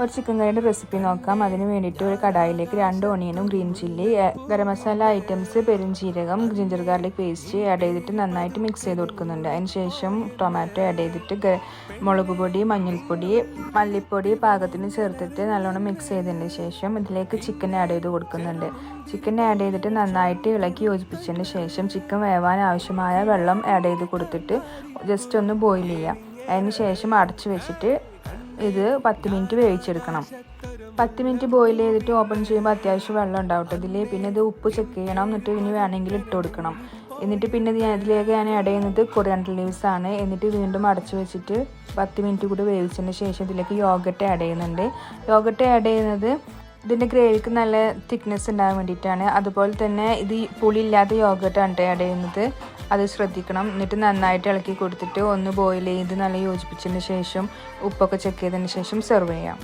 ഒരു ചിക്കൻ കറിയുടെ റെസിപ്പി നോക്കാം. അതിന് വേണ്ടിയിട്ട് ഒരു കടായിലേക്ക് 2 ഓണിയനും green chilli, garam masala items, പെരുംജീരകം, ജിഞ്ചർ ഗാർലിക് പേസ്റ്റ് ആഡ് ചെയ്തിട്ട് നന്നായിട്ട് മിക്സ് ചെയ്ത് കൊടുക്കുന്നുണ്ട്. അതിന് ശേഷം ടൊമാറ്റോ ആഡ് ചെയ്തിട്ട് മുളക് പൊടി, മഞ്ഞൾപ്പൊടി, മല്ലിപ്പൊടി പാകത്തിന് ചേർത്തിട്ട് നല്ലോണം മിക്സ് ചെയ്തതിന് ശേഷം ഇതിലേക്ക് ചിക്കൻ ആഡ് ചെയ്ത് കൊടുക്കുന്നുണ്ട്. ചിക്കൻ ആഡ് ചെയ്തിട്ട് നന്നായിട്ട് ഇളക്കി യോജിപ്പിച്ചതിന് ശേഷം ചിക്കൻ വേവാൻ ആവശ്യമായ വെള്ളം ആഡ് ചെയ്ത് കൊടുത്തിട്ട് ജസ്റ്റ് ഒന്ന് ബോയിൽ ചെയ്യാം. അതിന് ശേഷം അടച്ചു വെച്ചിട്ട് ഇത് 10 മിനിറ്റ് വേവിച്ചെടുക്കണം. 10 മിനിറ്റ് ബോയിൽ ചെയ്തിട്ട് ഓപ്പൺ ചെയ്യുമ്പോൾ അത്യാവശ്യം വെള്ളം ഉണ്ടാവട്ടെ ഇതിൽ. പിന്നെ ഇത് ഉപ്പ് ചെക്ക് ചെയ്യണം. എന്നിട്ട് ഇനി വേണമെങ്കിൽ ഇട്ട് കൊടുക്കണം. എന്നിട്ട് പിന്നെ ഇതിലേക്ക് ഞാൻ ആഡ് ചെയ്യുന്നത് കൊറിയാണ്ടർ ലീവ്സ് ആണ്. എന്നിട്ട് വീണ്ടും അടച്ചു വെച്ചിട്ട് 10 മിനിറ്റ് കൂടി വേവിച്ചതിന് ശേഷം ഇതിലേക്ക് യോഗട്ട് ആഡ് ചെയ്യുന്നുണ്ട്. യോഗട്ട് ആഡ് ചെയ്യുന്നത് ഇതിൻ്റെ ഗ്രേവിക്ക് നല്ല തിക്നെസ് ഉണ്ടാകാൻ വേണ്ടിയിട്ടാണ്. അതുപോലെ തന്നെ ഇത് പുളിയില്ലാത്ത യോഗട്ടാണ് ആഡ് ചെയ്യുന്നത്, അത് ശ്രദ്ധിക്കണം. എന്നിട്ട് നന്നായിട്ട് ഇളക്കി കൊടുത്തിട്ട് ഒന്ന് ബോയിൽ ചെയ്ത് നല്ല യോജിപ്പിച്ചതിന് ശേഷം ഉപ്പൊക്കെ ചെക്ക് ചെയ്തതിന് ശേഷം സെർവ് ചെയ്യാം.